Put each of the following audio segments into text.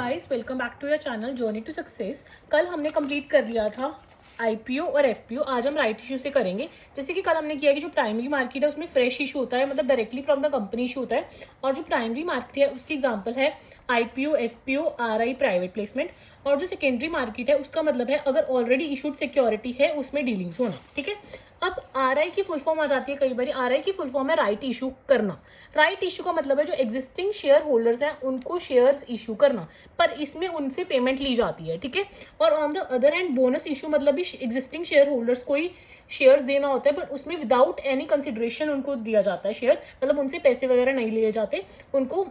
Guys, welcome back to your channel journey to success. कल हमने complete कर लिया था आईपीओ और एफपीओ। आज हम राइट इशू से करेंगे। जैसे कि कल हमने किया कि जो प्राइमरी मार्केट है उसमें फ्रेश इशू होता है, मतलब directly from the company issue होता है। और जो प्राइमरी मार्केट है उसकी एग्जांपल है IPO, FPO, RI private placement. और जो सेकेंडरी मार्केट है उसका मतलब है अगर ऑलरेडी इशूड सिक्योरिटी है उसमें डीलिंग्स होना। ठीक है। अब आरआई की फुल फॉर्म आ जाती है कई बार। आरआई की फुल फॉर्म है राइट इशू करना। राइट इशू का मतलब है जो एग्जिस्टिंग शेयर होल्डर्स हैं उनको शेयर्स इशू करना, पर इसमें उनसे पेमेंट ली जाती है। ठीक है। और on the other hand bonus issue मतलब भी एग्जिस्टिंग शेयर होल्डर्स को ही शेयर्स देना होता है, पर उसमें विदाउट एनी कंसिडरेशन उनको दिया जाता है शेयर, मतलब उनसे पैसे वगैरह नहीं लिए जाते। उनको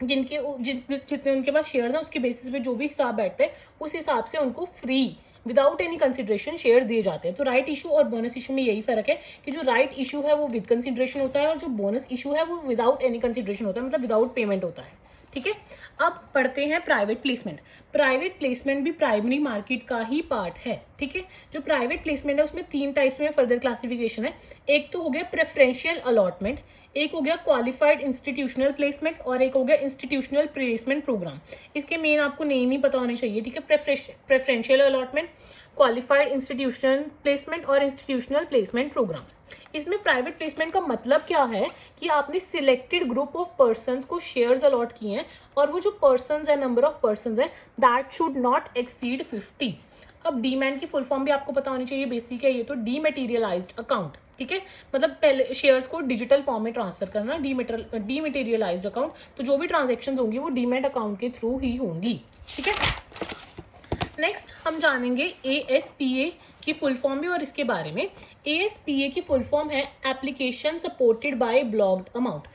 जितने उनके पास शेयर हैं उसके बेसिस पे जो भी हिसाब बैठते हैं उस हिसाब से उनको free without any consideration share दिए जाते हैं। तो राइट इशू और बोनस इशू में यही फर्क है कि जो राइट इशू है वो विद कंसिडरेशन होता है और जो बोनस इशू है वो विदाउट एनी कंसिडरेशन होता है, मतलब विदाउट पेमेंट होता है। ठीक है। अब पढ़ते हैं प्राइवेट प्लेसमेंट। प्राइवेट प्लेसमेंट भी प्राइमरी मार्केट का ही पार्ट है। ठीक है। जो प्राइवेट प्लेसमेंट है उसमें 3 टाइप्स में फर्दर क्लासिफिकेशन है। एक तो हो गया प्रेफरेंशियल अलॉटमेंट, एक हो गया क्वालिफाइड इंस्टीट्यूशनल प्लेसमेंट और एक हो गया इंस्टीट्यूशनल प्लेसमेंट प्रोग्राम। इसके मेन आपको नेम ही पता होने चाहिए। ठीक है। Preferential allotment, qualified institutional placement और इंस्टीट्यूशनल प्लेसमेंट प्रोग्राम। इसमें प्राइवेट प्लेसमेंट का मतलब क्या है कि आपने सिलेक्टेड ग्रुप ऑफ पर्संस को शेयर्स अलॉट किए हैं और वो जो पर्संस है, नंबर ऑफ पर्संस है, दैट शुड नॉट एक्सीड 50। अब डीमैट की फुल फॉर्म भी आपको पता होनी चाहिए, बेसिक है ये तो। डीमेटीरियलाइज्ड अकाउंट। ठीक है। मतलब पहले शेयर्स को डिजिटल फॉर्म में ट्रांसफर करना, डीमेटीरियलाइज्ड अकाउंट। तो जो भी ट्रांजेक्शन होंगी वो डीमैट अकाउंट के थ्रू ही होंगी। ठीक है। नेक्स्ट हम जानेंगे एएसपीए की फुल फॉर्म भी और इसके बारे में। एएसपीए की फुल फॉर्म है application supported by blocked amount.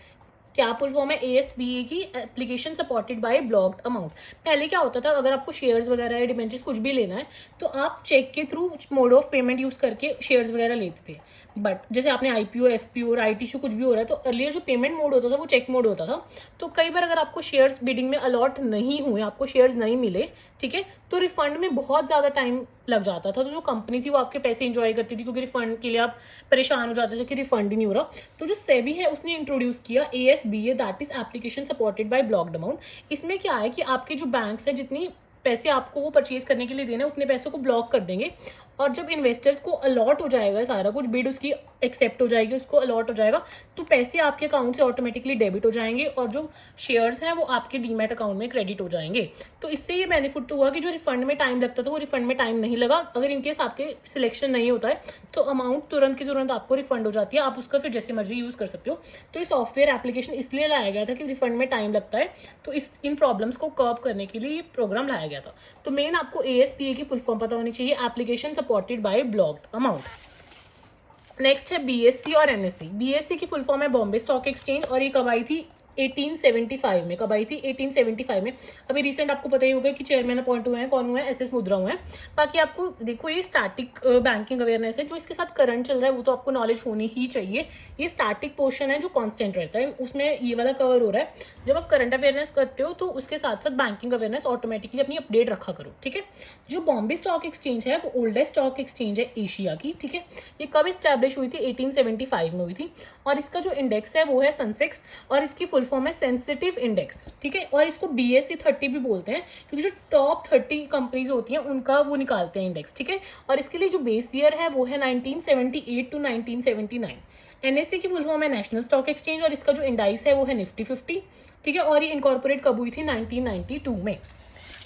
क्या फुल फॉर्म है एएसपीए की? Application supported by blocked amount. पहले क्या होता था, अगर आपको शेयर्स वगैरह या डिबेंचर्स कुछ भी लेना है तो आप चेक के through mode of payment use करके शेयर्स वगैरह लेते थे। बट जैसे आपने आईपीओ, एफपीओ, राइट इशू कुछ भी हो रहा है तो अर्लियर जो पेमेंट मोड होता था वो चेक मोड होता था। तो कई बार अगर आपको शेयर्स बिडिंग में अलॉट नहीं हुए, आपको शेयर्स नहीं मिले, ठीक है, तो रिफंड में बहुत ज्यादा टाइम लग जाता था। तो जो कंपनी थी वो आपके पैसे इंजॉय करती थी क्योंकि रिफंड के लिए आप परेशान हो जाते थे कि रिफंड ही नहीं हो रहा। तो जो सेबी है उसने इंट्रोड्यूस किया ASBA, that is application supported by blocked amount. इसमें क्या है कि आपके जो बैंक्स है जितनी पैसे आपको वो परचेज करने के लिए देना है उतने पैसों को ब्लॉक कर देंगे। और जब इन्वेस्टर्स को अलॉट हो जाएगा सारा कुछ, बिड उसकी एक्सेप्ट हो जाएगी, उसको अलॉट हो जाएगा, तो पैसे आपके अकाउंट से ऑटोमेटिकली डेबिट हो जाएंगे और जो शेयर्स हैं वो आपके डीमैट अकाउंट में क्रेडिट हो जाएंगे। तो इससे ये बेनिफिट हुआ कि जो रिफंड में टाइम लगता था वो रिफंड में टाइम नहीं लगा। अगर इनकेस आपके सिलेक्शन नहीं होता है तो अमाउंट तुरंत की तुरंत आपको रिफंड हो जाती है, आप उसका फिर जैसे मर्जी यूज कर सकते हो। तो ये सॉफ्टवेयर एप्लीकेशन इसलिए लाया गया था कि रिफंड में टाइम लगता है, तो इन प्रॉब्लम्स को कर्व करने के लिए ये प्रोग्राम लाया गया था। तो मेन आपको एएसपीए की फुल फॉर्म पता होनी चाहिए, application supported by blocked amount. Next है बीएससी और एनएससी। बीएससी की फुल फॉर्म है बॉम्बे स्टॉक एक्सचेंज और ये कब आई थी? 1875 में। कब आई थी? 1875 में। अभी रिसेंट आपको पता ही होगा कि चेयरमैन अपॉइंट हुए हैं, कौन हुए हैं? एसएस मुद्रा हुए हैं। बाकी आपको देखो ये स्टैटिक बैंकिंग अवेयरनेस है, जो इसके साथ करंट चल रहा है वो तो आपको नॉलेज होनी ही चाहिए। ये स्टैटिक पोर्शन है जो कांस्टेंट रहता है, उसमें ये वाला कवर हो रहा है। जब आप करंट अवेयरनेस करते हो तो उसके साथ साथ बैंकिंग अवेयरनेस ऑटोमेटिकली अपनी अपडेट रखा करो। ठीक है। जो बॉम्बे स्टॉक एक्सचेंज है वो ओल्डेस्ट स्टॉक एक्सचेंज है एशिया की। ठीक है। ये कब स्टैब्लिश हुई थी? 1875 में हुई थी। और इसका जो इंडेक्स है वो है सेंसेक्स और इसकी फुल फॉर्म है सेंसिटिव इंडेक्स। ठीक है। और इसको बीएससी 30 भी बोलते हैं क्योंकि जो टॉप 30 कंपनीज होती हैं उनका वो निकालते हैं इंडेक्स। ठीक है। और इसके लिए जो बेस ईयर है वो है 1978 टू 1979। एनएससी की फुल फॉर्म है नेशनल स्टॉक एक्सचेंज और इसका जो इंडाइस है वो है निफ्टी 50। ठीक है। और ये इनकॉर्पोरेट कब हुई थी? 1992 में।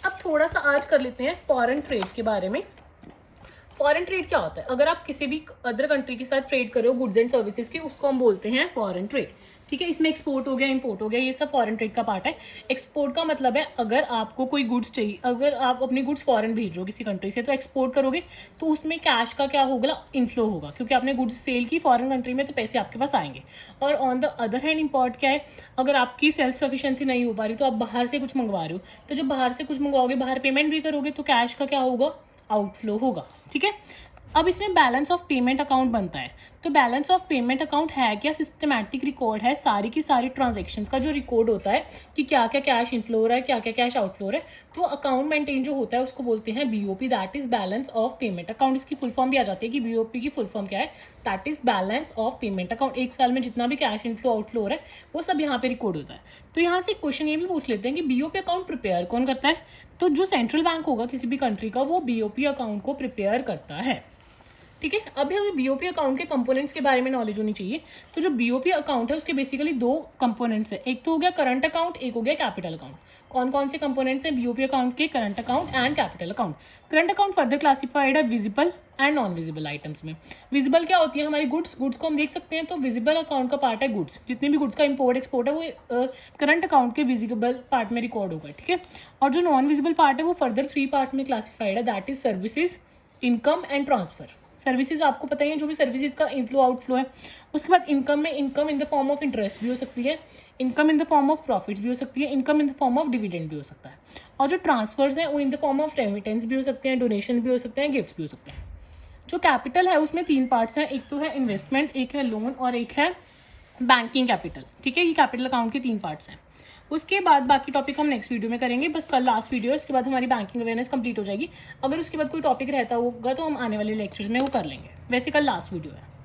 अब थोड़ा सा आज कर लेते हैं फॉरेन ट्रेड के बारे में। फॉरेन ट्रेड क्या होता है? अगर आप किसी भी अदर कंट्री के साथ ट्रेड कर रहे हो गुड्स एंड सर्विसेज की, उसको हम बोलते हैं फॉरेन ट्रेड। ठीक है। इसमें एक्सपोर्ट हो गया, इंपोर्ट हो गया, ये सब फॉरेन ट्रेड का पार्ट है। एक्सपोर्ट का मतलब है अगर आपको कोई गुड्स चाहिए, अगर आप अपनी गुड्स फॉरेन भेज रहे हो किसी कंट्री से तो एक्सपोर्ट करोगे तो उसमें कैश का क्या होगा? इनफ्लो होगा, क्योंकि आपने गुड्स सेल की फॉरेन कंट्री में तो पैसे आपके पास आएंगे। और on the other hand import क्या है? अगर आपकी सेल्फ सफिशिएंसी नहीं हो पा रही तो आप बाहर से कुछ मंगवा रहे हो, तो जब बाहर से कुछ मंगवाओगे, बाहर पेमेंट भी करोगे तो कैश का क्या होगा? आउटफ्लो होगा। ठीक है। अब इसमें बैलेंस ऑफ पेमेंट अकाउंट बनता है। तो बैलेंस ऑफ पेमेंट अकाउंट है क्या, सिस्टमैटिक रिकॉर्ड है सारी की सारी ट्रांजेक्शन्स का जो रिकॉर्ड होता है कि क्या क्या कैश इनफ्लो हो रहा है, क्या क्या कैश आउटफ्लो हो रहा है। तो अकाउंट मेंटेन जो होता है उसको बोलते हैं BOP, that is balance of payment account. इसकी फुल फॉर्म भी आ जाती है कि बीओपी की फुल फॉर्म क्या है, that is balance of payment account. एक साल में जितना भी कैश इनफ्लो आउटफ्लो हो रहा है वो सब यहाँ पे रिकॉर्ड होता है। तो यहाँ से क्वेश्चन ये भी पूछ लेते हैं कि बीओपी अकाउंट प्रिपेयर कौन करता है। तो जो सेंट्रल बैंक होगा किसी भी कंट्री का, वो बीओपी अकाउंट को प्रिपेयर करता है। ठीक है, अभी हमें बीओपी अकाउंट के कंपोनेंट्स के बारे में नॉलेज होनी चाहिए। तो जो बीओपी अकाउंट है उसके बेसिकली दो कंपोनेंट्स है, एक तो हो गया करंट अकाउंट, एक हो गया कैपिटल अकाउंट। कौन कौन से कंपोनेंट्स हैं बीओपी अकाउंट के, current account and capital account. Current account further classified है visible and non visible items में। विजिबल क्या होती है, हमारी गुड्स को हम देख सकते हैं, तो विजिबल अकाउंट का पार्ट है गुड्स। जितने भी गुड्स का इंपोर्ट एक्सपोर्ट है वो करंट अकाउंट के विजिबल पार्ट में रिकॉर्ड होगा। ठीक है, और जो नॉन विजिबल पार्ट है वो फर्दर 3 पार्ट्स में क्लासिफाइड है, that is services, income and transfer. Services आपको पता ही है, जो भी सर्विसेज का इनफ्लो आउटफ्लो है। उसके बाद इनकम में income in the form of interest भी हो सकती है, income in the form of profits भी हो सकती है, income in the form of dividend भी हो सकता है। और जो ट्रांसफर्स हैं वो in the form of remittance भी हो सकते हैं, डोनेशन भी हो सकते हैं, गिफ्ट्स भी हो सकते हैं। जो कैपिटल है उसमें 3 पार्ट्स हैं, एक तो है इन्वेस्टमेंट, एक है लोन और एक है बैंकिंग कैपिटल। ठीक है, ये कैपिटल अकाउंट के 3 पार्ट्स हैं। उसके बाद बाकी टॉपिक हम नेक्स्ट वीडियो में करेंगे, बस कल लास्ट वीडियो है, उसके बाद हमारी बैंकिंग अवेयरनेस कंप्लीट हो जाएगी। अगर उसके बाद कोई टॉपिक रहता होगा तो हम आने वाले लेक्चर्स में वो कर लेंगे, वैसे कल लास्ट वीडियो है।